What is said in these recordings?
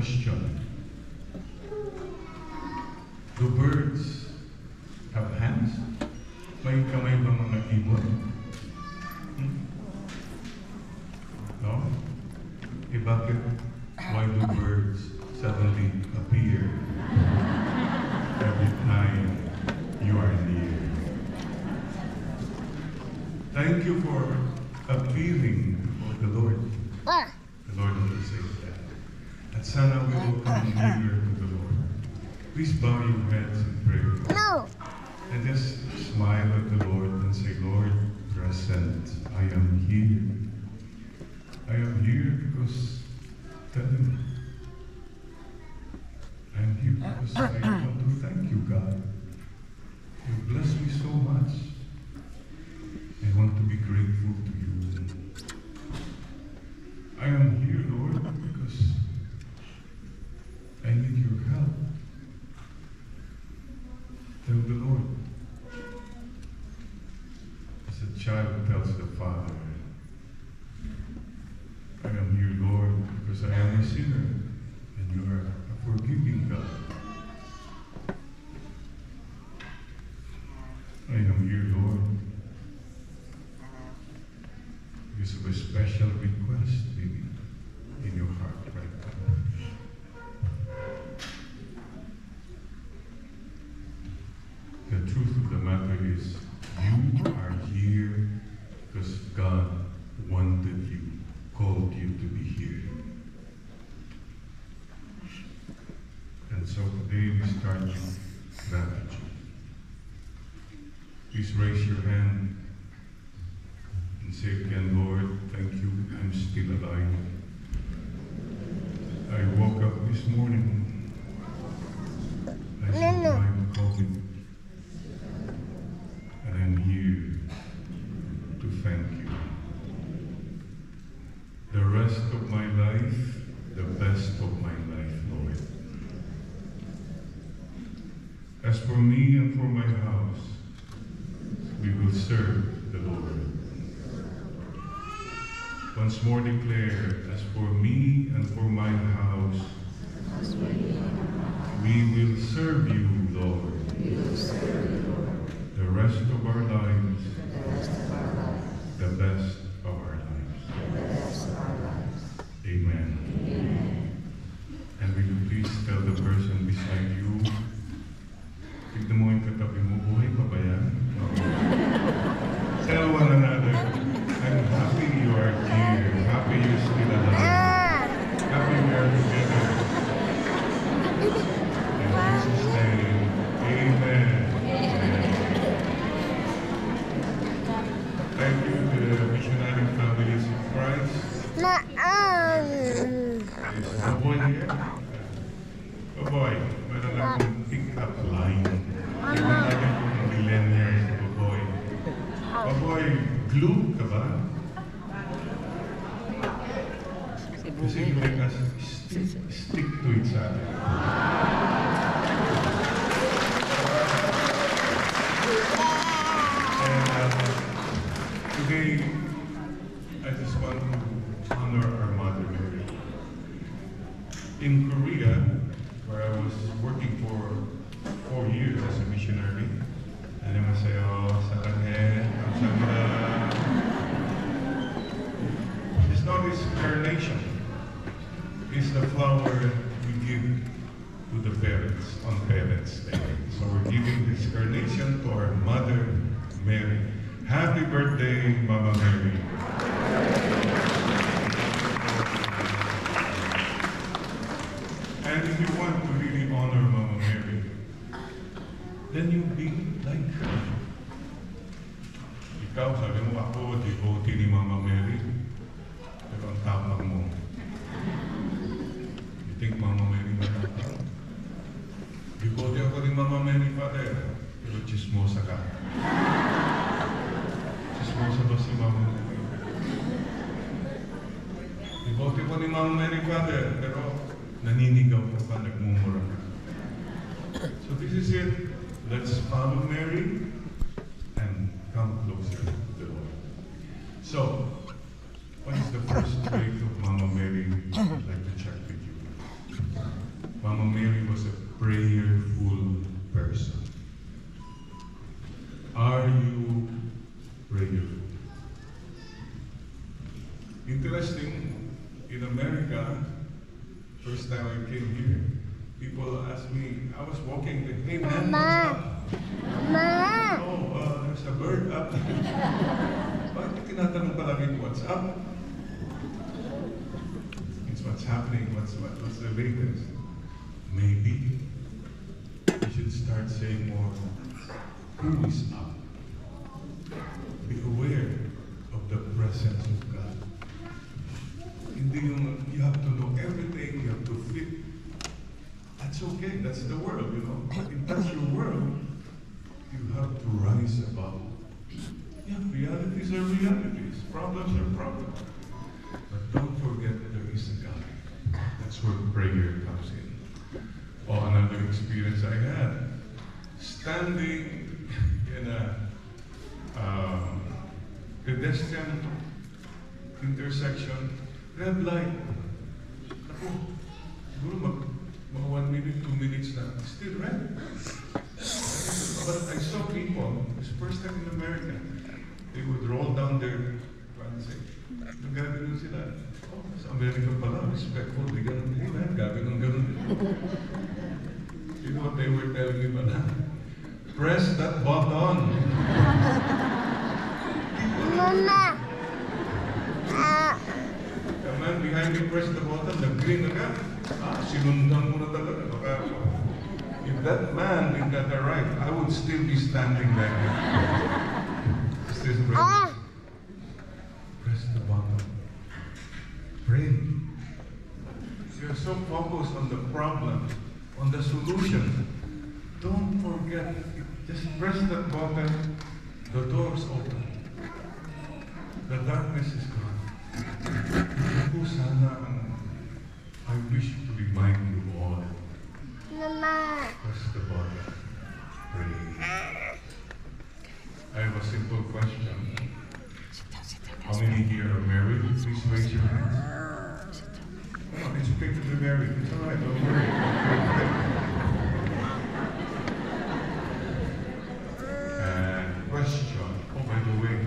question. Do birds have hands? May kamay ba mga ibon? No? Eh bakit? Why do birds suddenly appear every time you are near? Thank you for appearing before the Lord. The Lord will say that. At sana we will come nearer to the Lord. Please bow your heads in prayer. No. And just smile at the Lord and say, Lord, present, I am here. I am here because, tell Him, I am here because I want to thank you, God. You bless me so much. I want to be grateful to you. I am here, Lord, because I need your help. Tell the Lord. As a child tells the Father, I am here, Lord, because I am a sinner, and you are a forgiving God. I am here, Lord, because of a special request, maybe, in your heart right now. The truth of the matter is, you are here because God wanted you, called you to be here. And so today we start with gratitude. Please raise your hand and say again, Lord, thank you, I'm still alive. I woke up this morning. I survived COVID. And I'm here to thank you. The rest of my life, the best of my life, Lord. As for me and for my house, we will serve the Lord. Once more declare, as for me and for my house, we will serve you, Lord. The rest of our lives, the best of our lives. Amen. And will you please tell the person beside you, tignan mo yung katabi mo, buhay pa ba yan? Tell one another, I'm happy you are here, happy you're still alive, happy we are together. In Jesus' name, amen. Thank you to the missionary families of Christ. Is the boy here? Oh boy, meron akong pick-up line. Iwan natin kung millennials o boy. Oh boy, glue ka ba? Kasi you make us stick to each other. Today, I just want to honor our Mother Mary. In Korea, where I was working for 4 years as a missionary, 안녕하세요, 사랑해, 감사합니다. It's known as carnation. It's the flower we give to the parents on Parents' Day. So we're giving this carnation to our Mother Mary. Happy birthday, Mama Mary. And if you want to really honor Mama Mary, then you be like her. Ikaw, sabi mo ako, devotee ni Mama Mary. Pero ang tama mo. You think Mama Mary matapang? Devotee ako ni Mama Mary, Father. Pero chismosa ka. Chismosa ba si Mama Mary? Devotee ko ni Mama Mary, Father. Pero naninigaw ka pa, nagmumura ka. So this is it. Let's follow Mary and come closer to the Lord. So, what is the first trait of Mama Mary I'd like to check with you? Are you prayerful? Interesting, in America, first time I came here, people asked me, I was walking, hey man, what's up? Mama! Oh, there's a bird up. Bakit tinatanong pa lagi what's up? It's what's happening, what's the latest. Maybe we should start saying more, who is up? Be aware of the presence of God. Hindi yung, you have to know everything, you have to fit. That's okay, that's the world, you know. But if that's your world, you have to rise above. Yeah, realities are realities, problems are problems. But don't forget there is a God. That's where prayer comes in. Oh, another experience I had. Standing in a pedestrian intersection, red light. Ako, siguro mga 1 minute, 2 minutes na, still red. But I saw people, it's the first time in America, they would roll down their pants. Nagagano'n sila. Oh, sa America pala, respectful, di ganun. Hey man, gagano'n. You know what they were telling me ba na? Press that button. Mama! The man behind me pressed the button, nag-green agad. Sinundan mo na talaga. Baka, if that man did that right, I would still be standing there. Press the button. Pray. You're so focused on the problem, on the solution. Don't forget, just press that button, the door's open. The darkness is gone. Ito sana ang I wish to remind you all. Mama! Press the button. Pray. I have a simple question. How many here are married? Please raise your hands. No, it's okay to be married. It's all right. Don't worry. And question. Oh, by the way,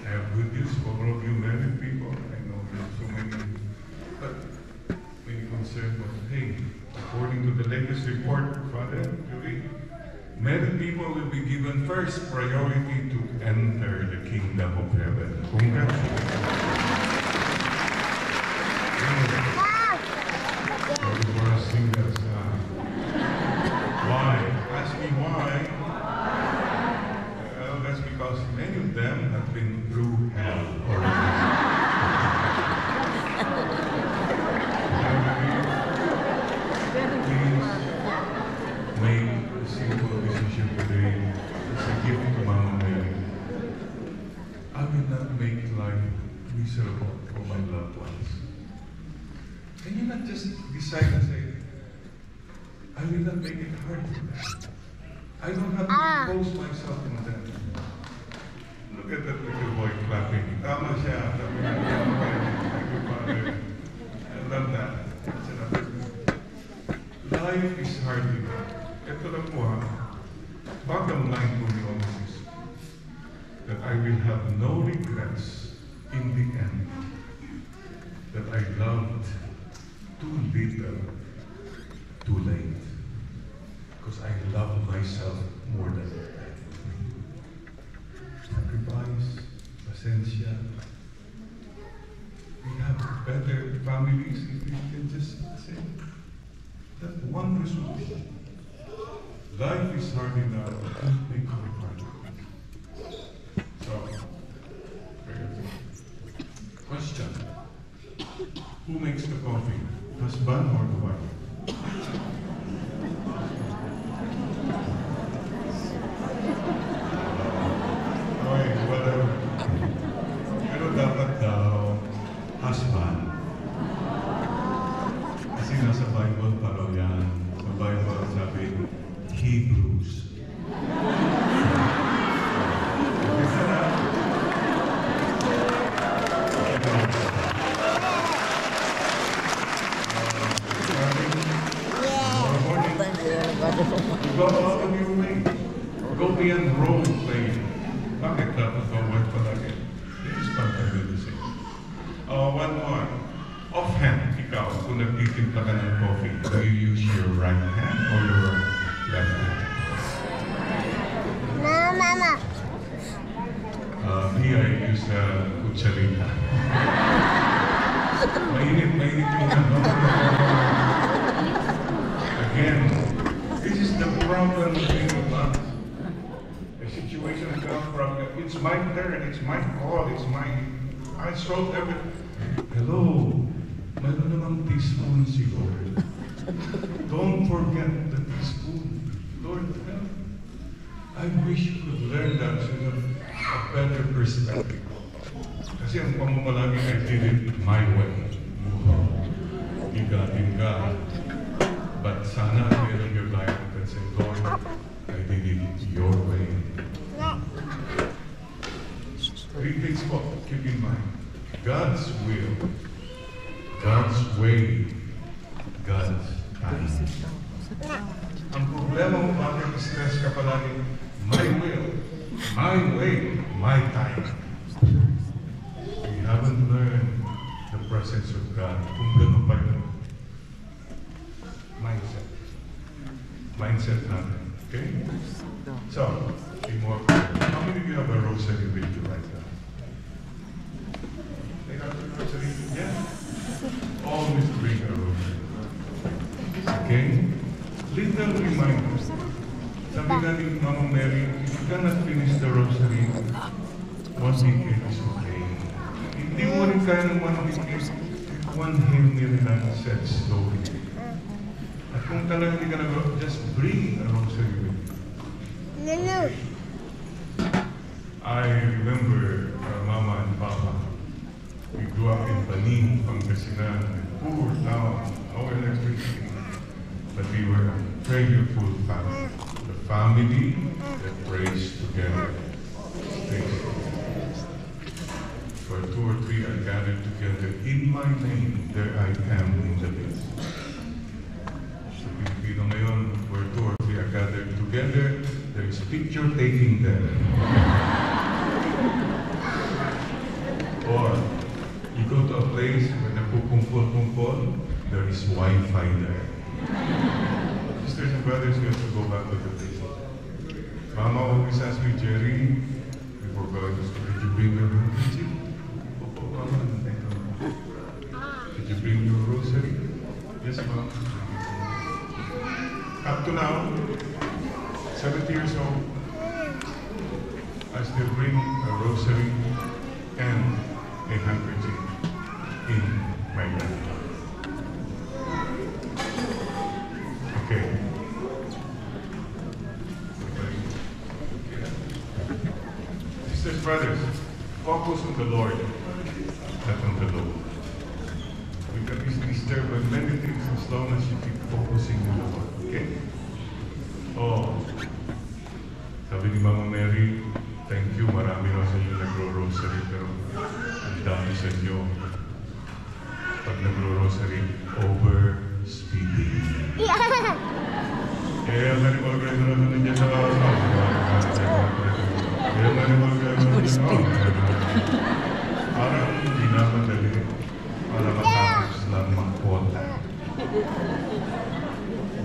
I have good news for all of you married people. I know there's so many, but many concerned. But hey, according to the latest report, Father Julie, married people will be given first priority to enter the kingdom of heaven. Congratulations. Sorry for us singers. Why? Ask me why. Well, that's because many of them have been through hell already. Please make a simple decision today. It's a gift to Mama Mary. I will not make life miserable for my loved ones. Can you not just decide and say, I will not make it hard for them. I don't have to impose myself on them. Look at that little boy clapping. Tama siya. Tama siya. Thank you, Father. I love that. That's enough. Life is hard. Ito lang po ha. Bottom line po ni Moses that I will have no regrets in the end. That I loved too little, too late. Because I love myself more than that. Sacrifice, pasensya. We have better families if we can just say that one resolution. Life is hard enough, don't make it hard. So, question. Who makes the coffee? Husband or the wife? Okay, whatever. Pero dapat daw, husband. Kasi nasa Bible pa raw yan. Sa Bible sabi, Hebrews. Go out of your way. Go beyond role playing. magtimpla ka ng coffee, do you use your right hand or your left hand? Mama. Me, I use kutsarita. Mainit yung ano. Again, this is the problem with us. The situation comes from, it's my turn, it's my call, I solved everything. Hello, meron namang teaspoon si Lord. Don't forget the teaspoon. Lord, help. I wish you could learn that so you have a better perspective. Kasi ang pamamalagi, I did it my way. You got God. But sana meron your life that say, Lord, I did it your way. 3 things po, keep in mind. God's will, God's way, God's time. Ang problema mo, bakit stress ka palagi? My will, my way, my time. We haven't learned the presence of God. Kung gano'n pa yun. Mindset natin. Okay? So, be more. How many of you have a rosary with you right now? They have a rosary? Yeah? Always bring a rosary. Okay? Little reminder. Sabi natin, Mama Mary, if you cannot finish the rosary, one weekend is okay. Hindi mo rin kaya ng one weekend, one Hail Mary lang said slowly. At kung talagang hindi ka nag- just bring a rosary with you. No. I remember Mama and Papa. We grew up in Banin, Pangasinan, a poor town, no electricity. But we were a prayerful family. The family that prays together. Prays together. For 2 or 3 are gathered together in my name, there I am in the midst. Sa Pilipino ngayon, where 2 or 3 are gathered together, there is picture taking there. Or you go to a place where napukumpul-kumpul, there is Wi-Fi there. Sisters and brothers, we have to go back to the basics. Mama always asks me, Jerry, before going to school, did you bring your rosary? Did you bring your rosary? Yes, Mom. Up to now, 70 years old, I still bring a rosary and a handkerchief in my bag. Okay. Sisters, brothers, focus on the Lord, not on the Lord. We can be disturbed by many things as long as you keep focusing on the Lord. Okay? Oh, sabi ni Mama Mary, thank you, marami na sa inyo nagro-rosary, pero ang dami sa inyo. Pag nagro-rosary, over-speeding. Kaya ang animal grade na natin dyan sa kawas mo. Kaya ang animal grade na natin dyan. Parang hindi na madali. Para matapos lang magkota.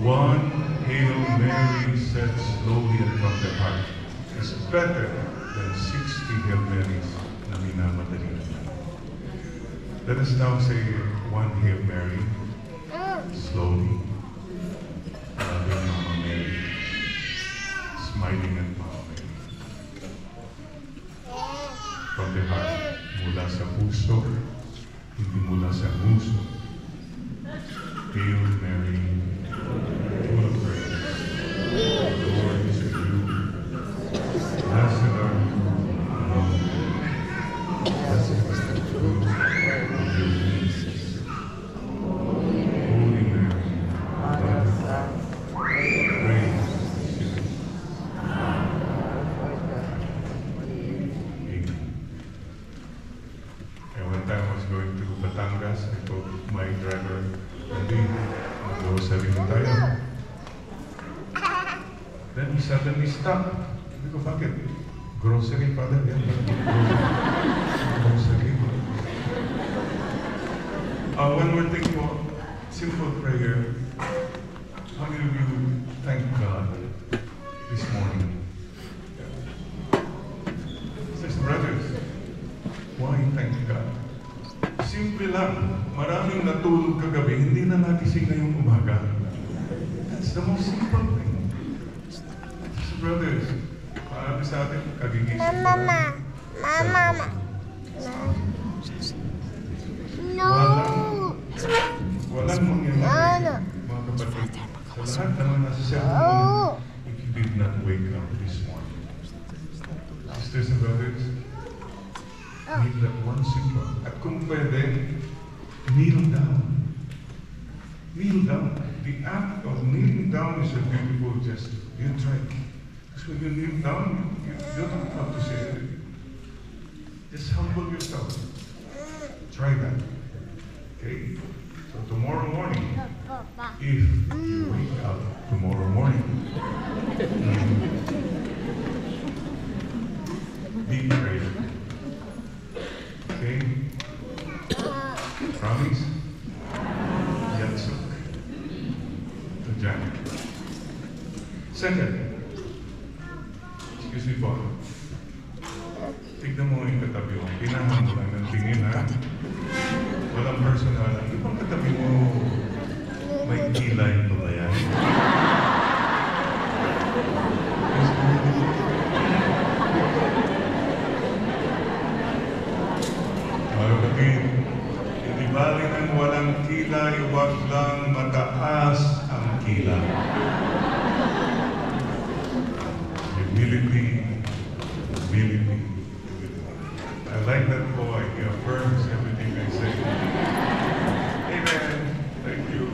One Hail Mary said slowly and from the heart is better than 60 Hail Marys na minamadali. Let us now say one Hail Mary slowly. Loving Mama Mary, smiling at Mama Mary. From the heart, mula sa puso, hindi mula sa muso. Hail Mary, full of grace, the Lord is with you. Blessed are you among women. Blessed is the fruit of your womb, Jesus. Holy Mary, Mother of God, pray for us sinners. Amen. And one time I was going to Batangas, I told my driver, hindi, mag-rosary na tayo. Then he suddenly stopped. Sabi ko, bakit? Grocery pala yan. Grocery. One more thing po. simple prayer. How many of you thank God this morning? Sisters and brothers, why thank God? Simple lang. Maraming natulog kagabi, hindi na nagising ngayong umaga. That's the most simple thing. Sisters and brothers, marami sa atin kagigising. Mama. Mama. No. Walang mangyayari, mga kapatid. Sa lahat naman nasa cellphone, if you did not wake up this morning. Sisters and brothers, need that one simple. At kung pwede, kneel down. Kneel down. The act of kneeling down is a beautiful gesture. You try. Because when you kneel down, you don't have to say anything. Just humble yourself. Try that. Okay? So tomorrow morning, if you wake up tomorrow morning, be brave. Okay? Promise? Yatsuk. To Janet. Second, excuse me po. Tignan mo yung katabi mo. Pinahan mo lang ng tingin, ha? Walang personal. Yung bang katabi mo, may kilay pa ba yan? Mga kapatid, hindi bali ng walang kilay, wag lang mataas ang kilay. Humility, humility. I like that boy. He affirms everything I say. Amen. Thank you.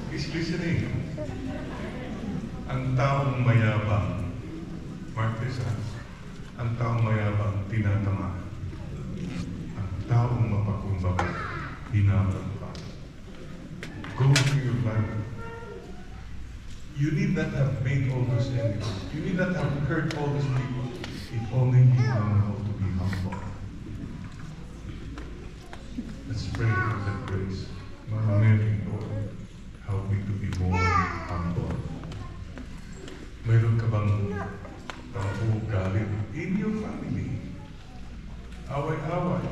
He's listening. Ang taong mayabang, mark this up, ang taong mayabang, tinatama. Ang taong mapakumbaba, hinapagpag. Go to your life. You need not have made all those enemies. You need not have hurt all those people. If only you know how to be humble. Let's pray for that grace. Mary, Lord, help me to be more humble. Mayroon ka bang tampo galit in your family? Away-away.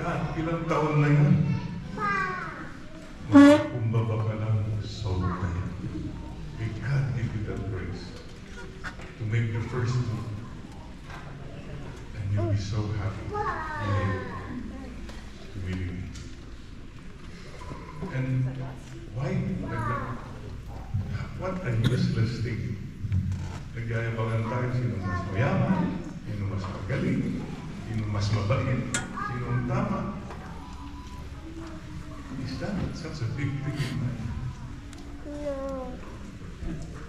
God, ilang taon na yan? Magkumbaba ka lang, solve na yan. May God give you that grace to make the first move. And you'll be so happy. Really. And why like that? What a useless thing. Nagyayabangan tayo, sino mas mayaman, sino mas magaling, sino mas mabait, sino ang tama. Is that such a big thing in life? No.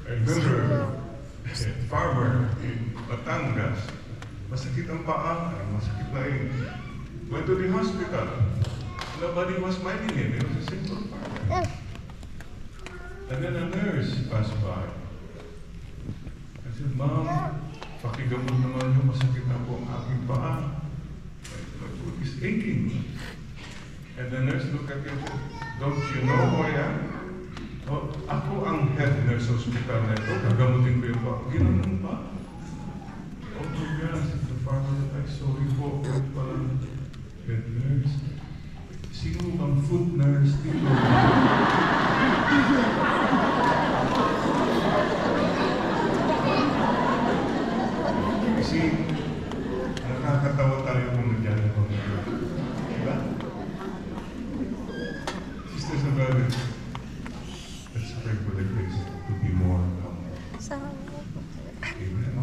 I remember a farmer in Batangas, masakit ang paa, masakit na yun. Went to the hospital. Nobody was minding him. It was a simple farmer. And then a nurse passed by. I said, Ma'am, pakigamot naman yung masakit na po ang aking paa. My foot is aching. And the nurse looked at him and said, don't you know who I am? Oh, ako ang head nurse sa hospital na ito. Gagamutin ko yung paa. Ginanon pa. Oh my God, said the farmer, I'm sorry po. Walang head nurse. Sino ang foot nurse dito? Kasi nakakatawa tayo kung nagyari ko. Diba? Sisters and brothers, let's pray for the grace to be more humble. Amen.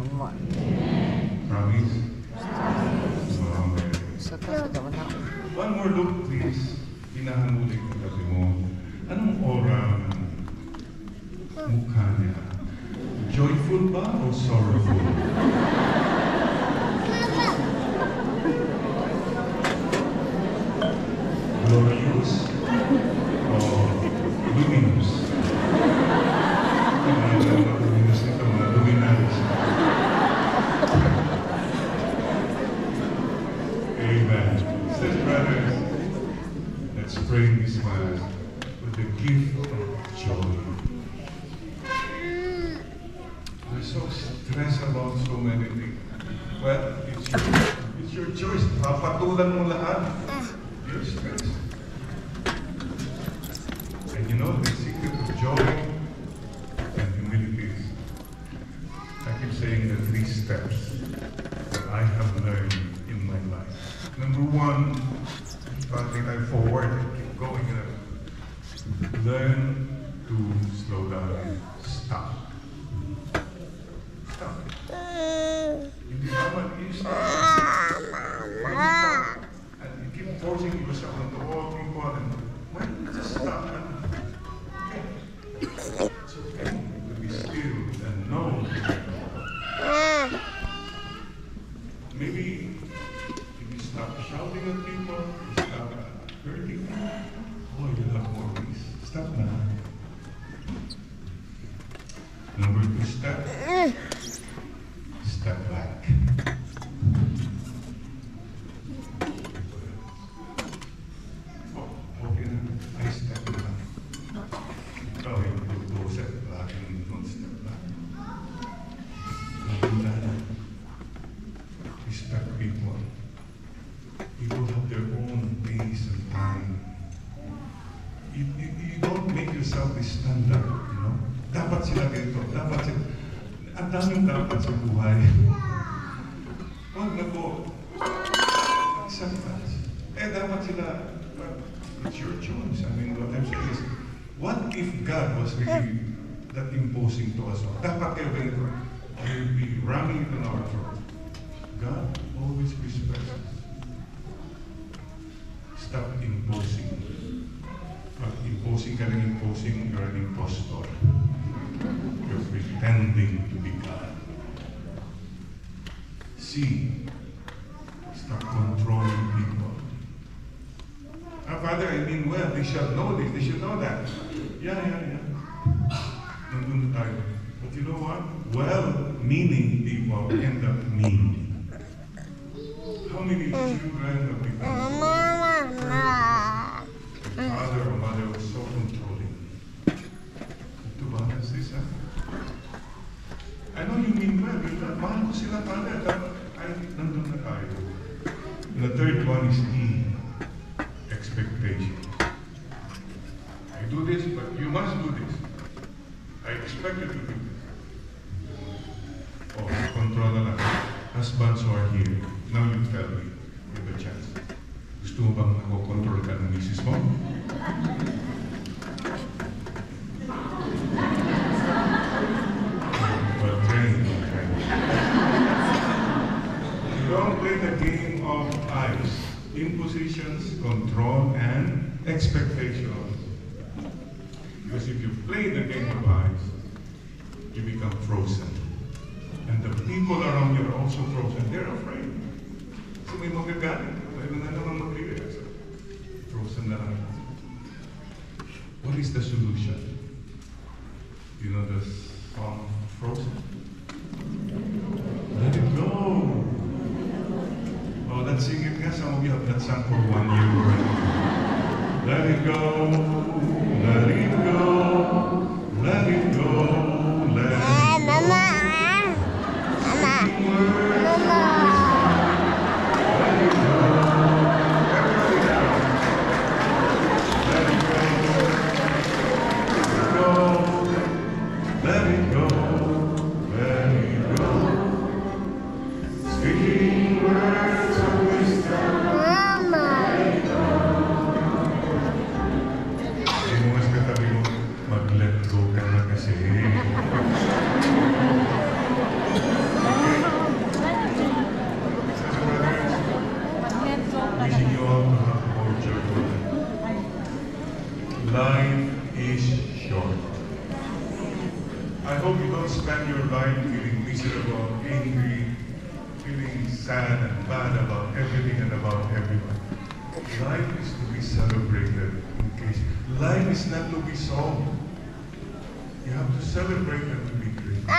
Promise? Amen. One more look, please. Hinahamulik ko kasi mo. Anong aura ng mukha niya? Joyful ba o sorrowful? Glorious o luminous? Luminous nito, mga luminaries. Amen. Sisters, brothers, let's pray this mass. the gift of joy. We're so stressed about so many things. Well, it's your choice. Papatulan mo lahat. You're stressed. And you know, the secret of joy and humility is, I keep saying the 3 steps that I have learned in my life. Number 1, starting I forward, keep going. Learn to slow down. Stop. Stop. Hindi naman, you stop. When you stop, and you keep forcing yourself on the wall, and when you just stop, okay. It's okay to be still and know. Maybe if you stop shouting at people, you stop hurting people, oh, you'll have more peace. Stop now. Number 2 step. Step back. Oh, okay na. I step back. Oh, you go step back and don't step back. Do that. Respect people. People have their own pace and time. You don't make yourself the standard, you know? Dapat sila dito, dapat sila. Ang daming dapat sa buhay. Huwag na po. Acceptance. Dapat sila, but it's your choice. I mean, what I'm saying is, what if God was really that imposing to us? Dapat kayo ganito. You'll be ramming it on our throat. God always respects us. Stop imposing. But imposing ka ng imposing, you're an impostor. You're pretending to be God. C. Stop controlling people. Father, I mean well, they shall know this, they should know that. Yeah. Nandun tayo. But you know what? Well-meaning people end up mean. How many children have become father or mother was so controlling? Ito ba? Sis, I know you mean well. Mahal ko sila, father. Ay, nandun na tayo. The third one is E. Expectation. I do this, but you must do this. I expect you to do this. Oh, control na lang. Husbands who are here, now you tell me. You have a chance. Gusto mo bang ako-control ka ng misis mo? Well, train. You don't play the game of eyes. Impositions, control, and expectations. Because if you play the game of eyes, you become frozen. And the people around you are also frozen. They're afraid. So may magagalit. Mayroon na naman mag-react. Frozen na lang. What is the solution? You know the song Frozen? Let it go. Oh, let's sing it. Yes, some of you have that song for 1 year already. Let it go. Let it go. Let it go. Let it go. Life is short. I hope you don't spend your life feeling miserable, angry, feeling sad and bad about everything and about everyone. Life is to be celebrated. Life is not to be solved. You have to celebrate and to be grateful.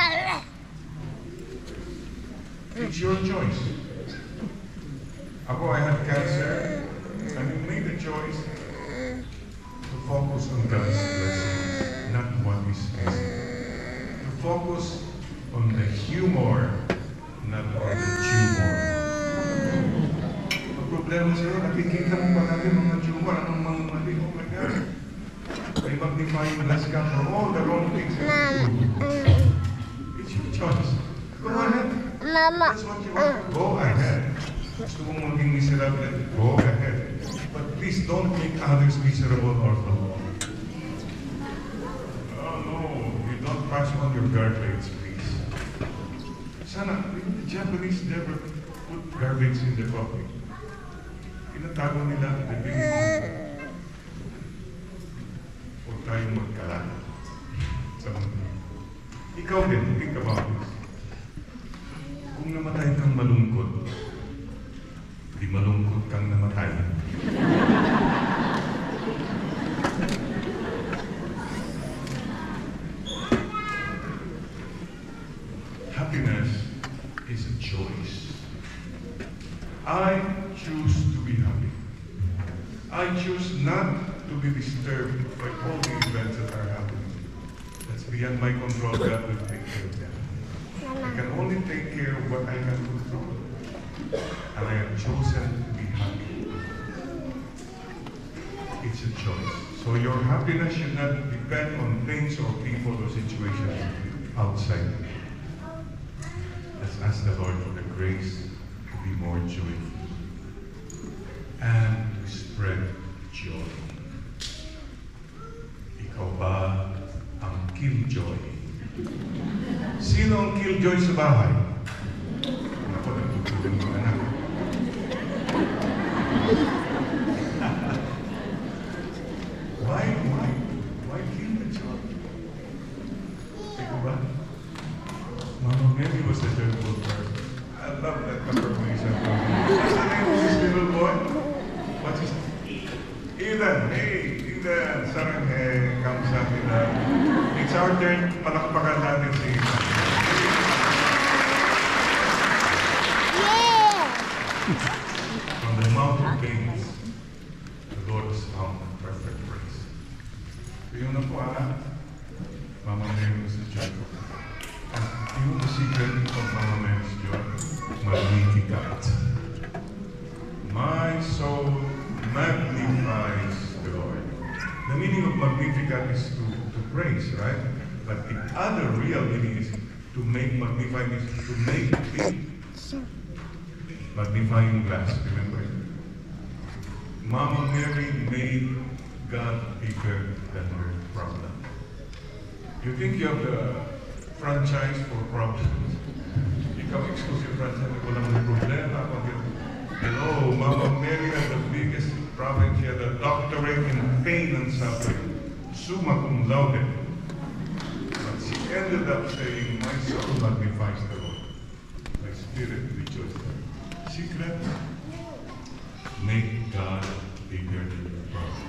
It's your choice. Ako, I had cancer, and you made the choice to focus on God's blessings, not what is missing. To focus on the humor, not on the tumor. Ang problema sa'yo, nakikita mo pa natin mga tumor, anong mga mali, oh my God. May magnifying glass ka for all the wrong things you do. It's your choice. Go ahead. Mama. That's what you want. Go ahead. Gusto mong maging miserable, go ahead. But please don't make others miserable or alone. Oh no, you don't pass on your garbage, please. Sana, the Japanese never put garbage in the coffee. Tinatago nila, bibigyan. Huwag tayong magkalat sa mundo. Ikaw din, think about this. Kung namatay kang malungkot, di malungkot kang namatay. Happiness is a choice. I choose to be happy. I choose not to be disturbed by all the events that are happening. That's beyond my control. God will take care of that. I can only take care of what I can control. And I have chosen to be happy. It's a choice. So your happiness should not depend on things or people or situations outside. Let's ask the Lord for the grace to be more joyful and to spread joy. Ikaw ba ang killjoy? Sino ang killjoy sa bahay? Ako, nagtutulong yung anak. Why kill the joy? Ikaw ba? Mama Mary was a joyful person. I love that confirmation. What's the name of this little boy? What's his name? Ethan. Hey, Ethan. Saranghe, kamsahamnida. It's our turn. Palakpakan natin si Ethan. From the mouth of babes, the Lord has found the perfect praise. So yun na po Mama Mary was a joyful. You know the secret of Mama Mary's joy? Magnificat. My soul magnifies the Lord. The meaning of Magnificat is to praise, right? But the other real meaning is to make magnifying is to make big. Magnifying glass, remember? Mama Mary made God bigger than her problem. You think you have the franchise for problems? Ikaw exclusive franchise, walang may problema. Hello, Mama Mary had the biggest problem. She had a doctorate in pain and suffering, summa cum laude. But she ended up saying, my soul magnifies the Lord. My spirit rejoices. Secret, make God bigger than your problem.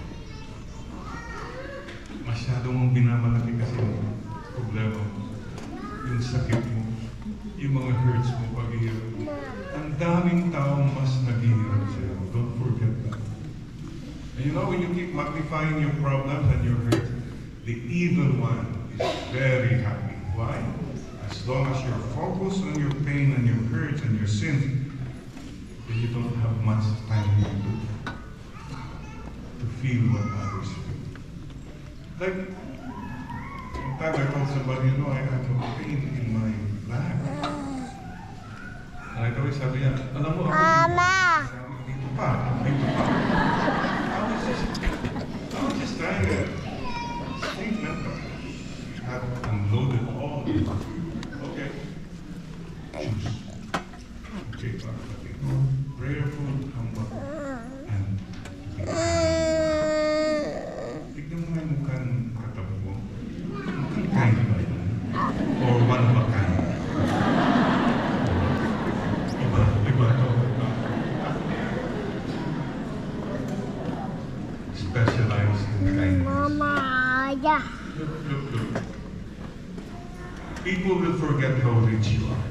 Masyado mong binamalaki kasi yung problema mo, yung sakit mo, yung mga hurts mo, paghihirap mo. Ang daming taong mas naghihirap sa'yo. Don't forget that. And you know, when you keep magnifying your problems and your hurts, the evil one is very happy. Why? As long as you're focused on your pain and your hurts and your sins, then you don't have much time to feel what others feel. Like, one time I told somebody, you know, I have a pain in my back. And I always sabi niya, alam mo, Mama! dito pa. I was just trying to statement. Have unloaded all of it. Okay. Choose. Okay, prayerful, humble, and tignan mo yung mukha ng katabi mo. Mukhang kind ba yun? Or one of a kind? Iba to. Specialized in kindness. Mama, yeah. Look. People will forget how rich you are.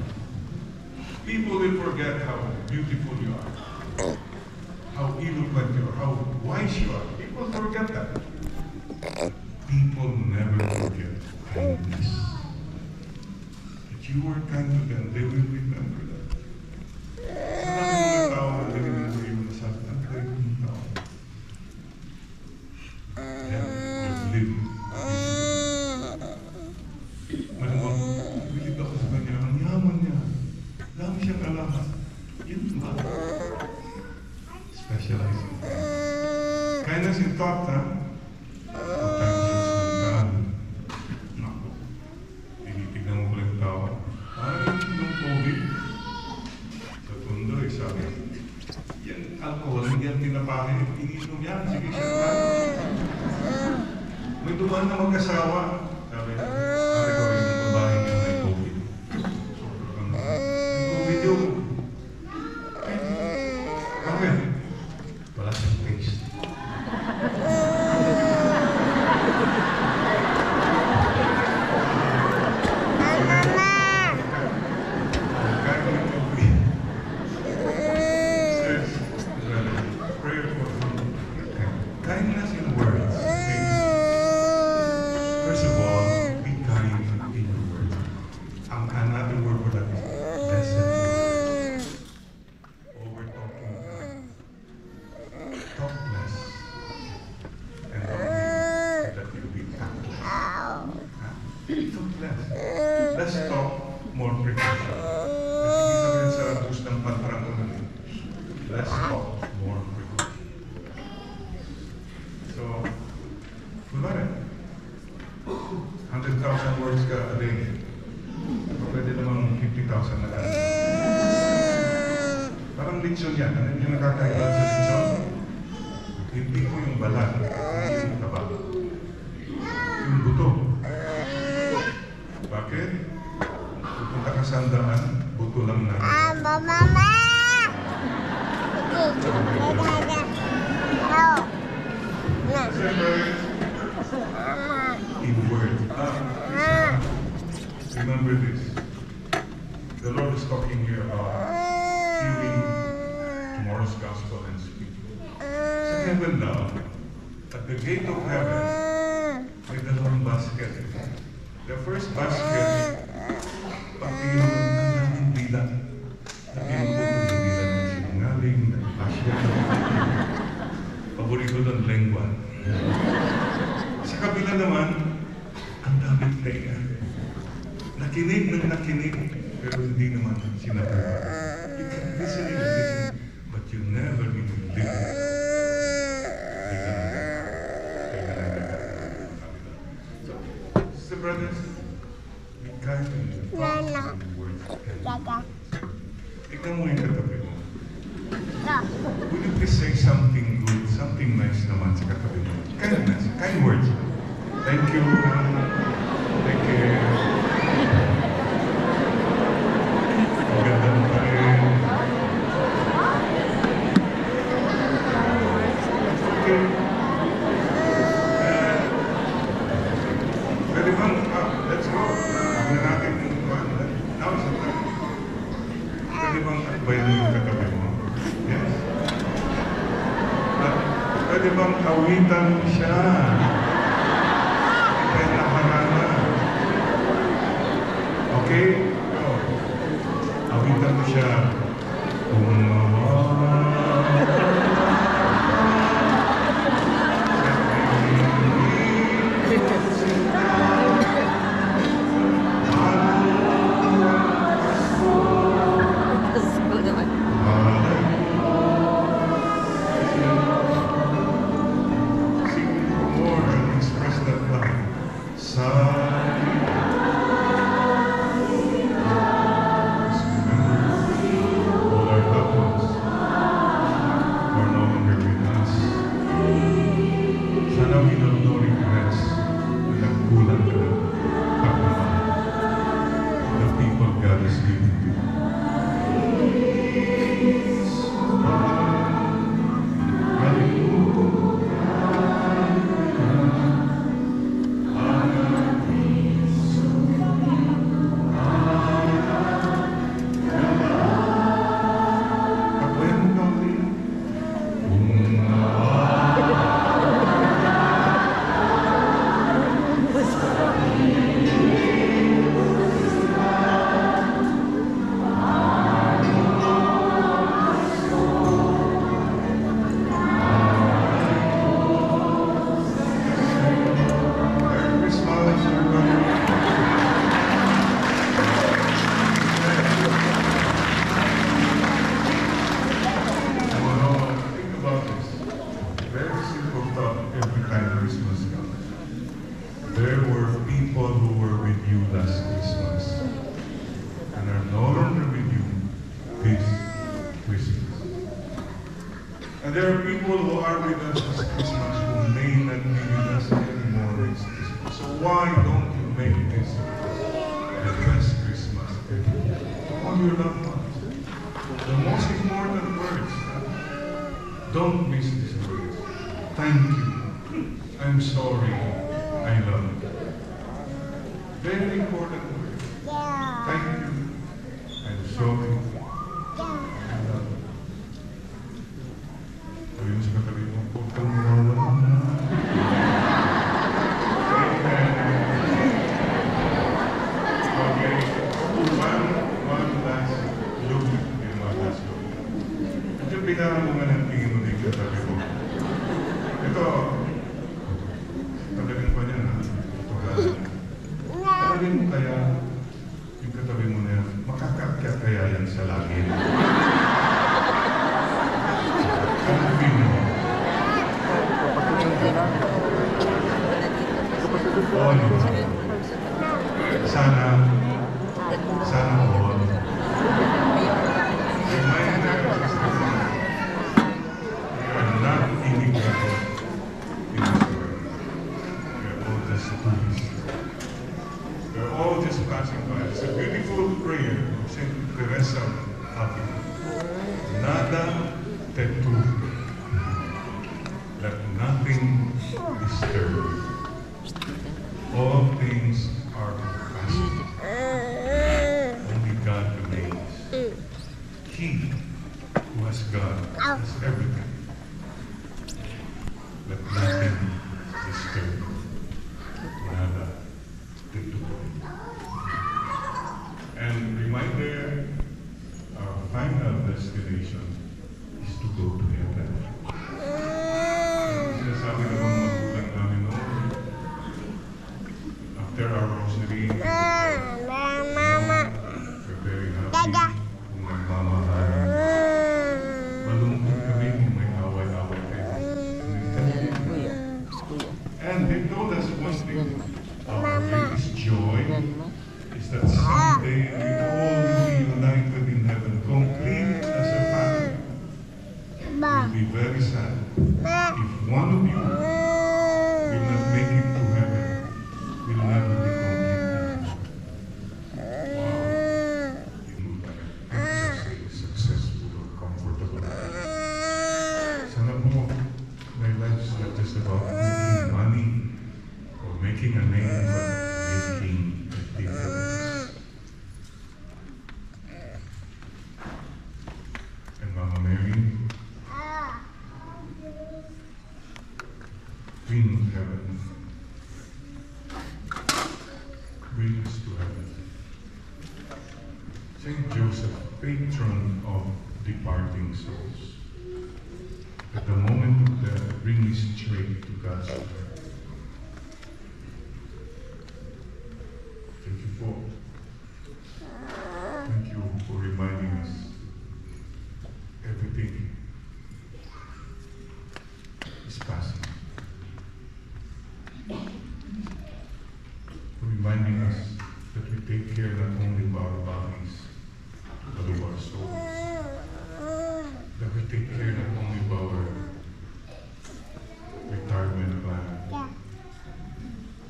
People will forget how beautiful you are, how eloquent you are, how wise you are. People forget that. people never forget kindness. If you were kind to them, they will remember that. Marami mga tao na narinig ko yung nasabi, ang kind ng tao. Yeah, you've lived. Malamang, bilib ako sa kanya, ang yaman niya. Dami siyang alaman. Yun ba? Specializing. Kindness in thought, ha? Sometimes it's mental. Naku. Tinitignan mo ko lang tao. Nung COVID, sa Tundoy, sabi, yan, alcohol, hindi yan pinapahit. Ininom yan, sige siya na. May dumaan na mag-asawa. Sabi, pare ko rin yung babae niya may COVID. May COVID yung. Okay. Wala siyang taste. Kindness in words. First of all, be kind in your words. Another word for that is listen. Over talking. Talk less. And that you'll be tactless. Talk less. Let's talk more precaution. Kasi isa rin sa bus ng pantarang naman. Let's talk more precaution. So, kunwari, 100,000 words ka a day. Pwede namang 50,000 na lang. Parang lechon yan. Ano yung nakakailan sa lechon? Hindi ko yung balat, hindi yung taba. Yung buto. Bakit? Pupunta ka sa andaan, buto lang na. Mama! In words. Remember this. The Lord is talking here about hearing tomorrow's gospel and speaking. Sa heaven now, at the gate of heaven, may dalawang basket. The first basket, pagtingin mo ng daming bilang. Sabihin mo yung bilang ng sinungaling, ng pasya. Paborito ng lengua. Sa kabila naman, ang daming tenga. Nakinig ng nakinig, pero hindi naman sinabi. You can listen and listen, but you never really listen. So, sister brothers, be kind in your thoughts and your words. Tignan mo yung katabi mo. Will you please say something good, something nice naman sa katabi mo? Kindness, kind words. Thank you. Thank you. Ang ganda mo pa rin. Okay. Pwede bang, let's go. Sabi na natin yung now is the time. Pwede bang advise mo yung katabi mo? Yes. Pwede bang awitan siya? Kaya nakarana. Okay? Oh. Awitan mo siya. Sing more. And there are people who are with us this Christmas who may not be with us anymore next Christmas. So why don't you make this the best Christmas ever to all your loved ones? The most important words. Don't miss these words. Thank you. I'm sorry. I love you. Very important words. Thank you. I'm sorry. I love you. Ayun sa katabi mo, huwag kang mawawala na. Amen. Okay. One last look. One last look. At yung pinakamungan ng tingin mo din katabi mo. Ito. Tatabing pa niya na. Ito ka. Tatabing mo kaya yung katabi mo na yan. Makakakyat kaya yan sa langit. Hanapin mo. All. Sana all. Reminder us we are not immigrants in this world. We are all just tourists. We are all just passing by. It's a beautiful prayer of Saint Teresa of Avila. Nada tetu. Let nothing disturb you. All things are passing. Only God remains. He who has God has everything. Let nothing disturb you. Nada tetu. And reminder, our final destination is to go to heaven. Sinasabi na mga magulang namin noon, after our rosary, we're very happy kung nagmamahal. Malungkot kami kung may away-away kayo. And they told us one thing, our greatest joy is that someday we all will be united in heaven, complete as a family. It will be very sad if one of you will not make it to heaven, will never be complete. Wow. Just a successful or comfortable life. Sana mo, my life is not just about making money or making a name, but making a difference. And Mama Mary, Queen of Heaven, bring us to heaven. Saint Joseph, patron of departing souls, at the moment of death, bring me straight to God's will. Thank you for reminding us everything is passing. For reminding us that we take care not only of our bodies, but of our souls. That we take care not only of our retirement plan,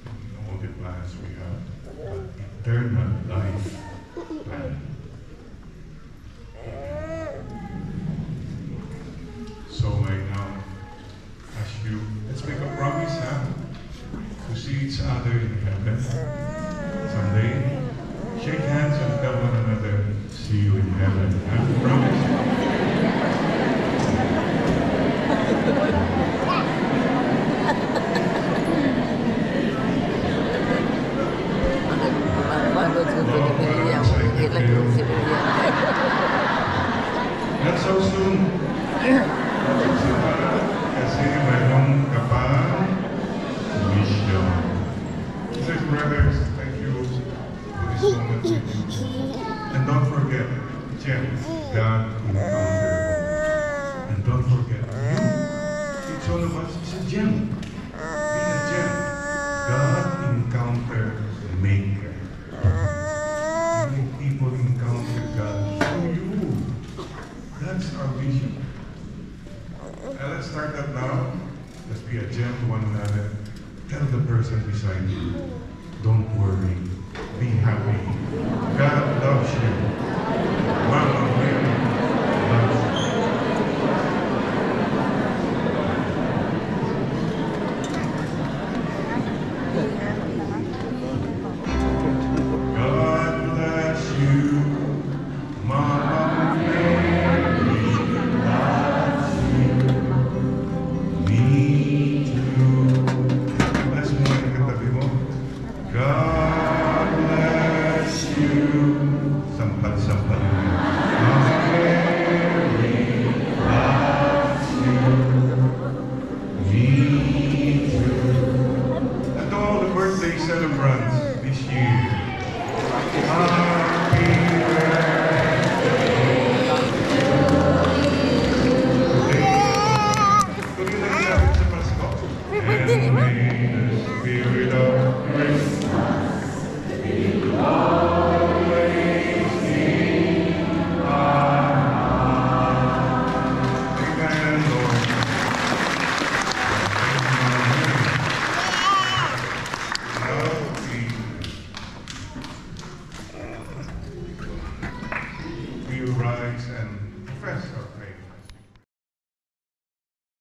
and all the plans we have, but eternal life plan. So I now ask you, let's make a promise, to see each other in heaven someday. Shake hands and tell one another, see you in heaven. Promise. Not so soon. Kasi mayroong kapal mission. Sisters, brothers, thank you for this moment with you. And don't forget, Jen, God encounter. And don't forget, you, each one of us is a gem. Be a gem. God encounter maker. Many people encounter God through you. That's our vision. Let's start that now. Let's be a gem to one another. Tell the person beside you, don't worry, be happy. God loves you. Mama